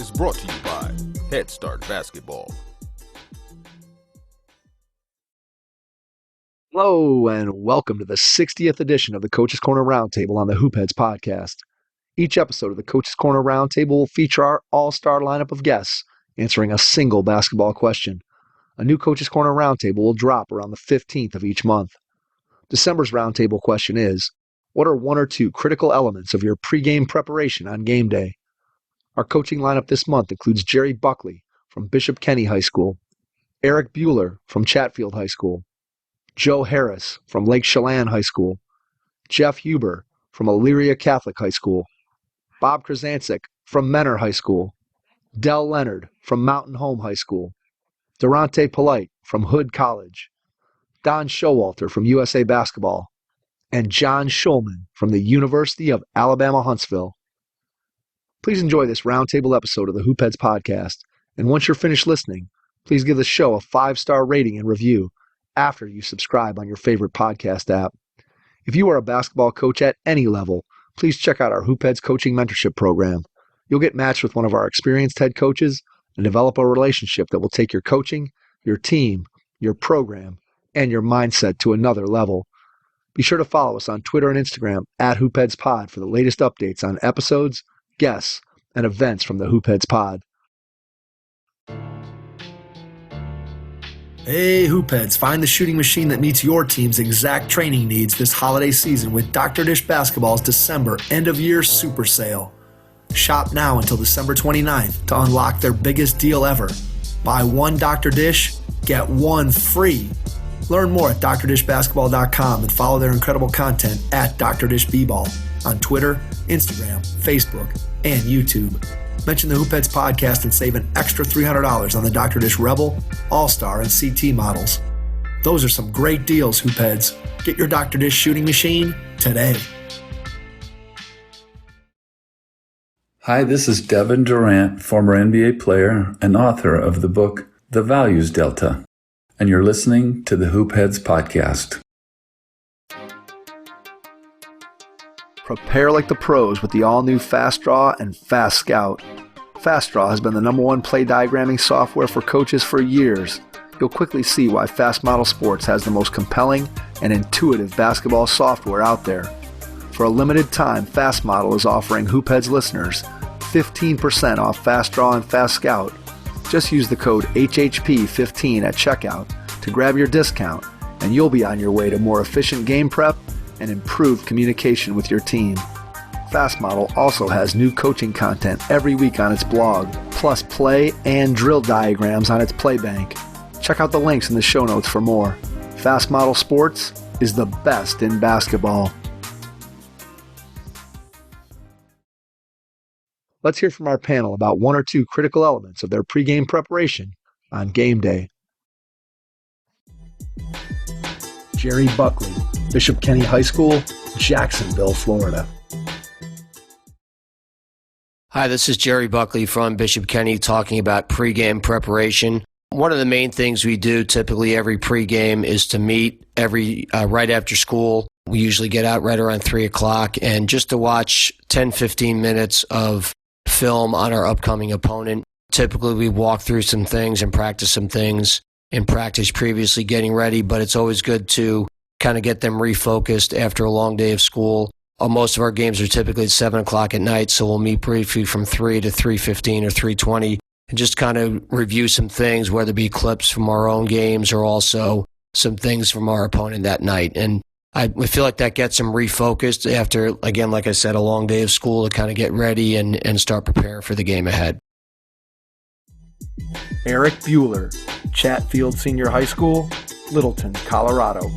is brought to you by Head Start Basketball. Hello, and welcome to the 60th edition of the Coach's Corner Roundtable on the Hoopheads podcast. Each episode of the Coach's Corner Roundtable will feature our all-star lineup of guests answering a single basketball question. A new Coach's Corner Roundtable will drop around the 15th of each month. December's Roundtable question is, what are one or two critical elements of your pregame preparation on game day? Our coaching lineup this month includes Jerry Buckley from Bishop Kenny High School, Erik Buehler from Chatfield High School, Joe Harris from Lake Chelan High School, Jeff Huber from Elyria Catholic High School, Bob Krizancic from Menor High School, Dell Leonard from Mountain Home High School, Deronte Polite from Hood College, Don Showalter from USA Basketball, and John Shulman from the University of Alabama Huntsville. Please enjoy this roundtable episode of the Hoopheads podcast, and once you're finished listening, please give the show a 5-star rating and review after you subscribe on your favorite podcast app. If you are a basketball coach at any level, please check out our Hoopheads Coaching Mentorship Program. You'll get matched with one of our experienced head coaches and develop a relationship that will take your coaching, your team, your program, and your mindset to another level. Be sure to follow us on Twitter and Instagram at HoopheadsPod for the latest updates on episodes, guests, and events from the Hoopheads Pod. Hey Hoopheads, find the shooting machine that meets your team's exact training needs this holiday season with Dr. Dish Basketball's December end-of-year super sale. Shop now until December 29th to unlock their biggest deal ever. Buy one Dr. Dish, get one free. Learn more at drdishbasketball.com and follow their incredible content at Dr. Dish B-Ball on Twitter, Instagram, Facebook, and YouTube. Mention the Hoopheads podcast and save an extra $300 on the Dr. Dish Rebel, All-Star, and CT models. Those are some great deals, Hoopheads. Get your Dr. Dish shooting machine today. Hi, this is Devin Durant, former NBA player and author of the book The Values Delta, and you're listening to the Hoopheads podcast. Prepare like the pros with the all-new Fast Draw and Fast Scout. Fast Draw has been the #1 play diagramming software for coaches for years. You'll quickly see why Fast Model Sports has the most compelling and intuitive basketball software out there. For a limited time, Fast Model is offering Hoopheads listeners 15% off Fast Draw and Fast Scout. Just use the code HHP15 at checkout to grab your discount, and you'll be on your way to more efficient game prep and improved communication with your team. Fast Model also has new coaching content every week on its blog, plus play and drill diagrams on its Playbank. Check out the links in the show notes for more. Fast Model Sports is the best in basketball. Let's hear from our panel about one or two critical elements of their pregame preparation on game day. Jerry Buckley, Bishop Kenny High School, Jacksonville, Florida. Hi, this is Jerry Buckley from Bishop Kenny talking about pregame preparation. One of the main things we do typically every pregame is to meet right after school. We usually get out right around 3 o'clock and just to watch 10, 15 minutes of film on our upcoming opponent. Typically, we walk through some things and practice some things in practice previously getting ready, but it's always good to kind of get them refocused after a long day of school. Most of our games are typically at 7 o'clock at night, so we'll meet briefly from 3 to 3:15 or 3:20 and just kind of review some things, whether it be clips from our own games or also some things from our opponent that night. And I feel like that gets them refocused after, again, like I said, a long day of school to kind of get ready and start preparing for the game ahead. Erik Buehler, Chatfield Senior High School, Littleton, Colorado.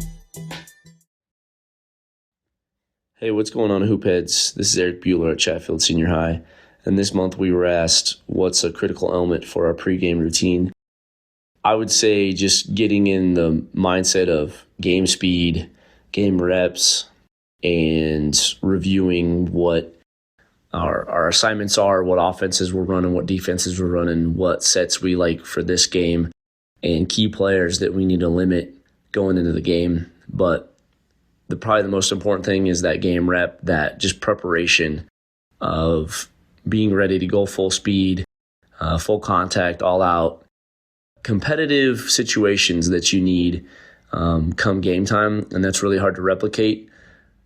Hey, what's going on, Hoopheads? This is Erik Buehler at Chatfield Senior High, and this month we were asked what's a critical element for our pregame routine. I would say just getting in the mindset of game speed, game reps, and reviewing what our assignments are, what offenses we're running, what defenses we're running, what sets we like for this game, and key players that we need to limit going into the game. But probably the most important thing is that game rep, that just preparation of being ready to go full speed, full contact, all out, competitive situations that you need come game time, and that's really hard to replicate.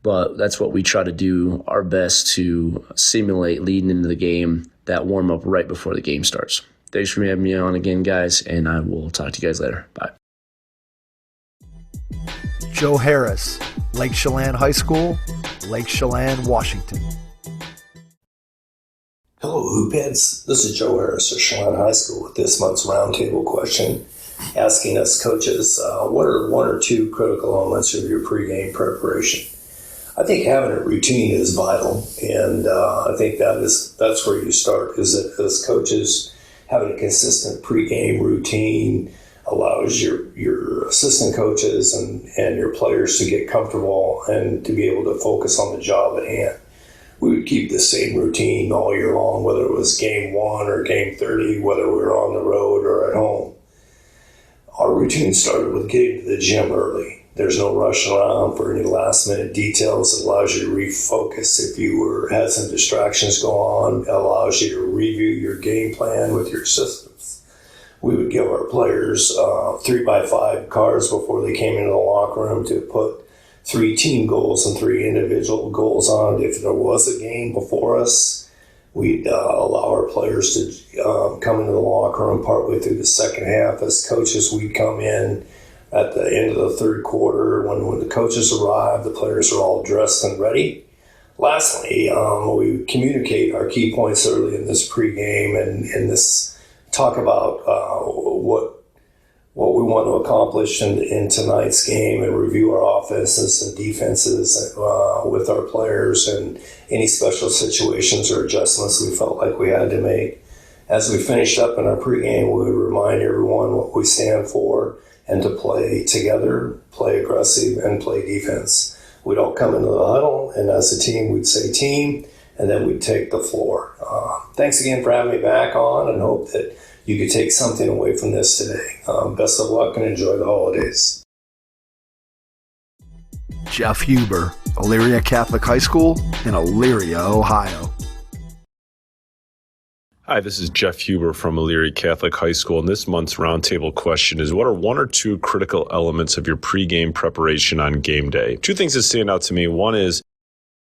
But that's what we try to do our best to simulate leading into the game, that warm up right before the game starts. Thanks for having me on again, guys, and I will talk to you guys later. Bye. Joe Harris, Lake Chelan High School, Lake Chelan, Washington. Hello, Hoopheads. This is Joe Harris of Chelan High School with this month's roundtable question, asking us coaches, what are one or two critical elements of your pregame preparation? I think having a routine is vital, and I think that's where you start, is that as coaches, having a consistent pregame routine allows your assistant coaches and your players to get comfortable and to be able to focus on the job at hand. We would keep the same routine all year long, whether it was game 1 or game 30, whether we were on the road or at home. Our routine started with getting to the gym early. There's no rushing around for any last-minute details. It allows you to refocus if you had some distractions go on. It allows you to review your game plan with your assistants. We would give our players 3x5 cards before they came into the locker room to put 3 team goals and 3 individual goals on. If there was a game before us, we'd allow our players to come into the locker room partway through the second half. As coaches, we'd come in at the end of the third quarter. When the coaches arrive, the players are all dressed and ready. Lastly, we communicate our key points early in this pregame and this talk about what we want to accomplish in tonight's game, and review our offenses and defenses with our players and any special situations or adjustments we felt like we had to make. As we finished up in our pregame, we would remind everyone what we stand for and to play together, play aggressive, and play defense. We'd all come into the huddle, and as a team, we'd say team, and then we'd take the floor. Thanks again for having me back on, and hope that you could take something away from this today. Best of luck and enjoy the holidays. Jeff Huber, Elyria Catholic High School in Elyria, Ohio. Hi, this is Jeff Huber from Elyria Catholic High School, and this month's roundtable question is, what are one or two critical elements of your pregame preparation on game day? Two things that stand out to me. One is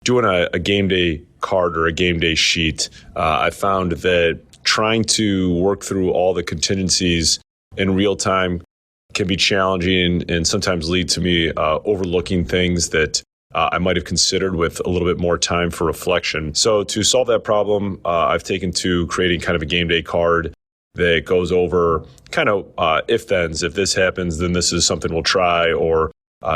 doing a game day card or a game day sheet. I found that trying to work through all the contingencies in real time can be challenging and sometimes lead to me overlooking things that I might have considered with a little bit more time for reflection. So to solve that problem, I've taken to creating kind of a game day card that goes over kind of if-thens. If this happens, then this is something we'll try, or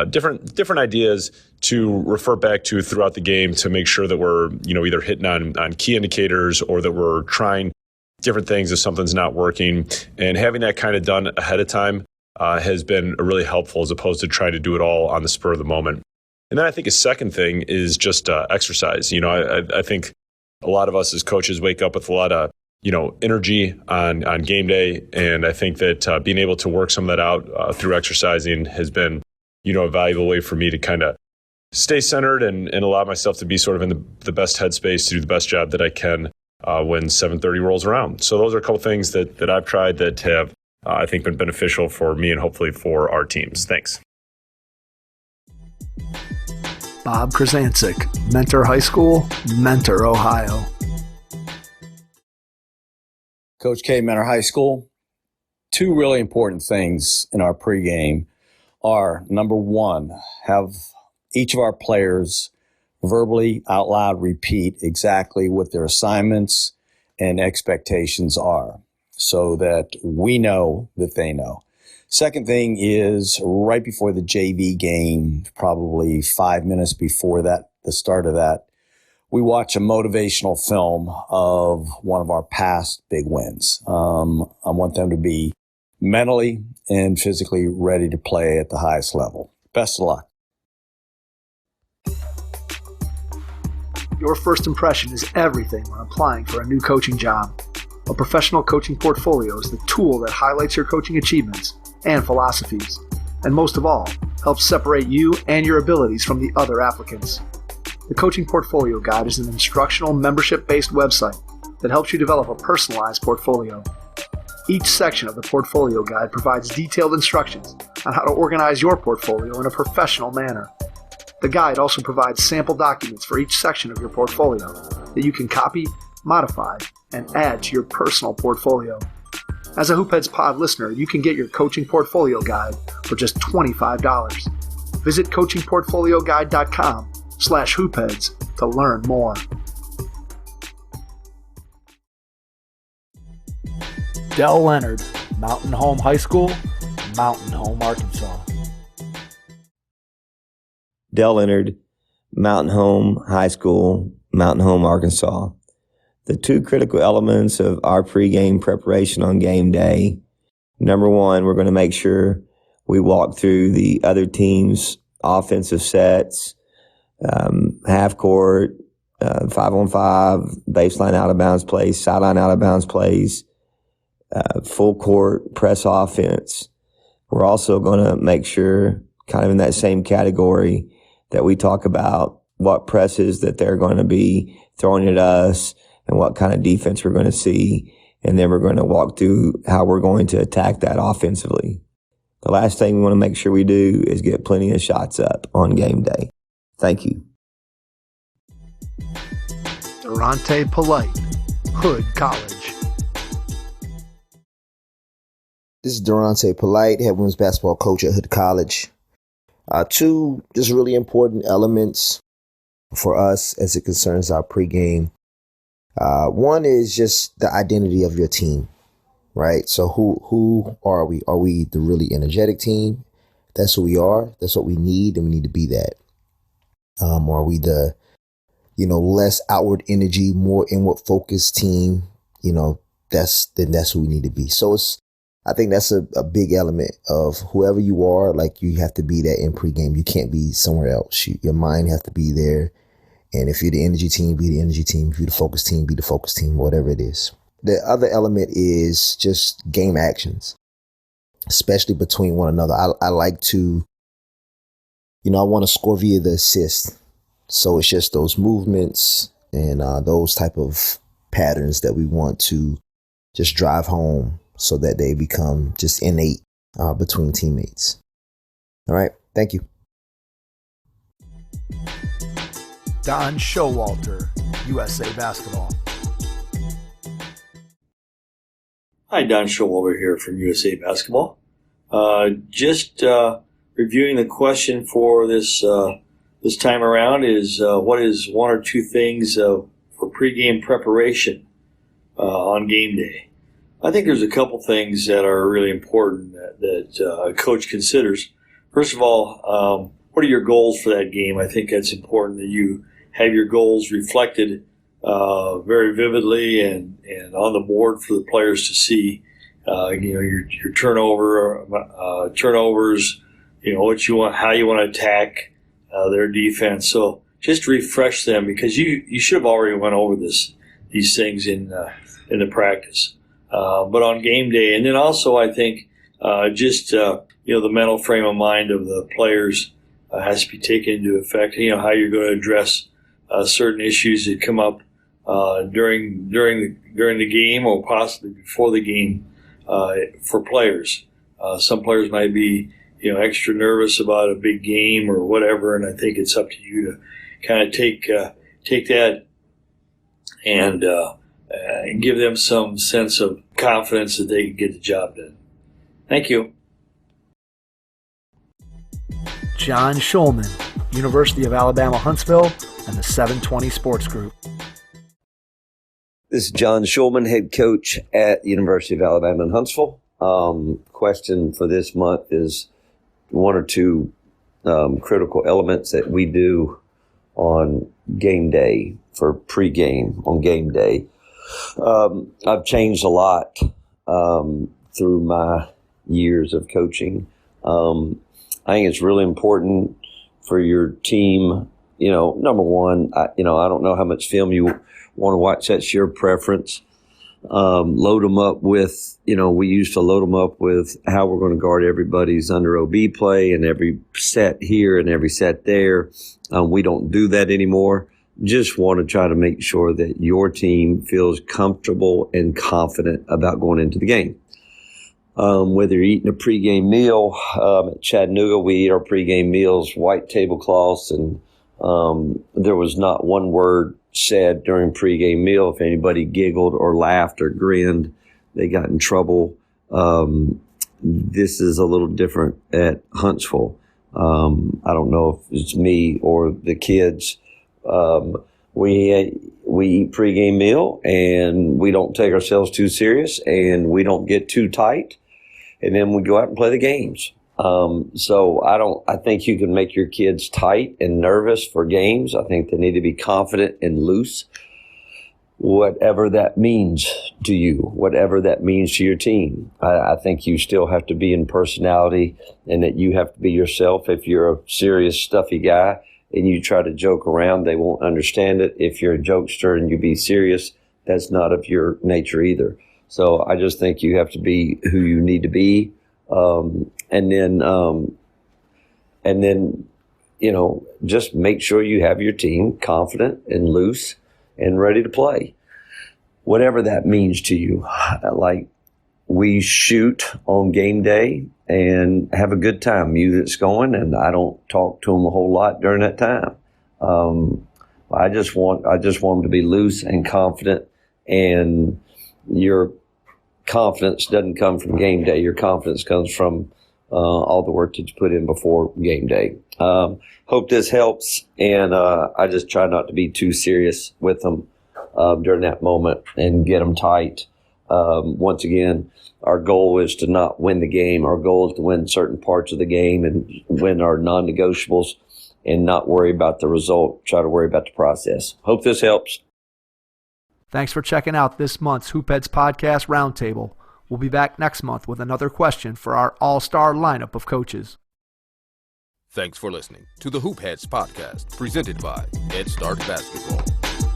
different ideas to refer back to throughout the game to make sure that we're either hitting on key indicators or that we're trying different things if something's not working. And having that kind of done ahead of time has been really helpful, as opposed to trying to do it all on the spur of the moment. And then I think a second thing is just exercise. I think a lot of us as coaches wake up with a lot of, energy on game day. And I think that being able to work some of that out through exercising has been, a valuable way for me to kind of stay centered and allow myself to be sort of in the best headspace to do the best job that I can when 7:30 rolls around. So those are a couple things that I've tried that have, I think, been beneficial for me and hopefully for our teams. Thanks. Bob Krizancic, Mentor High School, Mentor, Ohio. Coach K, Mentor High School. Two really important things in our pregame are, number one, have each of our players verbally out loud repeat exactly what their assignments and expectations are, so that we know that they know. Second thing is, right before the JV game, probably 5 minutes before that, the start of that, we watch a motivational film of one of our past big wins. I want them to be mentally and physically ready to play at the highest level. Best of luck. Your first impression is everything when applying for a new coaching job. A professional coaching portfolio is the tool that highlights your coaching achievements and philosophies, and most of all, helps separate you and your abilities from the other applicants. The Coaching Portfolio Guide is an instructional, membership-based website that helps you develop a personalized portfolio. Each section of the portfolio guide provides detailed instructions on how to organize your portfolio in a professional manner. The guide also provides sample documents for each section of your portfolio that you can copy, modify, and add to your personal portfolio. As a Hoopheads Pod listener, you can get your coaching portfolio guide for just $25. Visit coachingportfolioguide.com/hoopheads to learn more. Dell Leonard, Mountain Home High School, Mountain Home, Arkansas. Dell Leonard, Mountain Home High School, Mountain Home, Arkansas. The two critical elements of our pregame preparation on game day. Number one, we're going to make sure we walk through the other team's offensive sets, half court, 5-on-5, baseline out of bounds plays, sideline out of bounds plays, full court press offense. We're also going to make sure, kind of in that same category, that we talk about what presses that they're going to be throwing at us and what kind of defense we're going to see. And then we're going to walk through how we're going to attack that offensively. The last thing we want to make sure we do is get plenty of shots up on game day. Thank you. Deronte Polite, Hood College. This is Deronte Polite, head women's basketball coach at Hood College. Two just really important elements for us as it concerns our pregame. One is just the identity of your team, right? So who are we? Are we the really energetic team? That's who we are. That's what we need, and we need to be that. Are we the, less outward energy, more inward focused team? That's who we need to be. So I think that's a big element of whoever you are. Like, you have to be that in pregame. You can't be somewhere else. Your mind has to be there. And if you're the energy team, be the energy team. If you're the focus team, be the focus team, whatever it is. The other element is just game actions, especially between one another. I like to, I want to score via the assist. So it's just those movements and those type of patterns that we want to just drive home so that they become just innate between teammates. All right. Thank you. Don Showalter, USA Basketball. Hi, Don Showalter here from USA Basketball. Just reviewing the question for this time around is what is one or two things for pregame preparation on game day? I think there's a couple things that are really important that a coach considers. First of all, what are your goals for that game? I think that's important that you have your goals reflected very vividly and on the board for the players to see. Your turnovers, what you want, how you want to attack their defense. So just refresh them, because you should have already went over these things in the practice. But on game day, and then also I think the mental frame of mind of the players has to be taken into effect. How you're going to address certain issues that come up during the game or possibly before the game for players. Some players might be extra nervous about a big game or whatever, and I think it's up to you to kind of take that and give them some sense of confidence that they can get the job done. Thank you. John Shulman, University of Alabama, Huntsville, and the 720 Sports Group. This is John Shulman, head coach at University of Alabama in Huntsville. Question for this month is one or two critical elements that we do on game day for pregame on game day. I've changed a lot through my years of coaching. I think it's really important for your team. Number one, I don't know how much film you want to watch. That's your preference. Load them up with, we used to load them up with how we're going to guard everybody's under OB play and every set here and every set there. We don't do that anymore. just want to try to make sure that your team feels comfortable and confident about going into the game. Whether you're eating a pregame meal, at Chattanooga, we eat our pregame meals, white tablecloths, and there was not one word said during pregame meal. If anybody giggled or laughed or grinned, they got in trouble. This is a little different at Huntsville. I don't know if it's me or the kids. We eat pregame meal, and we don't take ourselves too serious, and we don't get too tight, and then we go out and play the games. So I think you can make your kids tight and nervous for games. I think they need to be confident and loose, whatever that means to you, whatever that means to your team. I think you still have to be in personality, and that you have to be yourself. If you're a serious, stuffy guy and you try to joke around, they won't understand it. If you're a jokester and you be serious, that's not of your nature either. So I just think you have to be who you need to be. And then, just make sure you have your team confident and loose and ready to play, whatever that means to you. Like, we shoot on game day and have a good time. Music's going, and I don't talk to them a whole lot during that time. I just want them to be loose and confident, and your confidence doesn't come from game day. Your confidence comes from all the work that you put in before game day. Hope this helps, and I just try not to be too serious with them during that moment and get them tight. Once again, our goal is to not win the game. Our goal is to win certain parts of the game and win our non-negotiables and not worry about the result. Try to worry about the process. Hope this helps. Thanks for checking out this month's Hoopheads Podcast Roundtable. We'll be back next month with another question for our all-star lineup of coaches. Thanks for listening to the Hoopheads Podcast, presented by Head Start Basketball.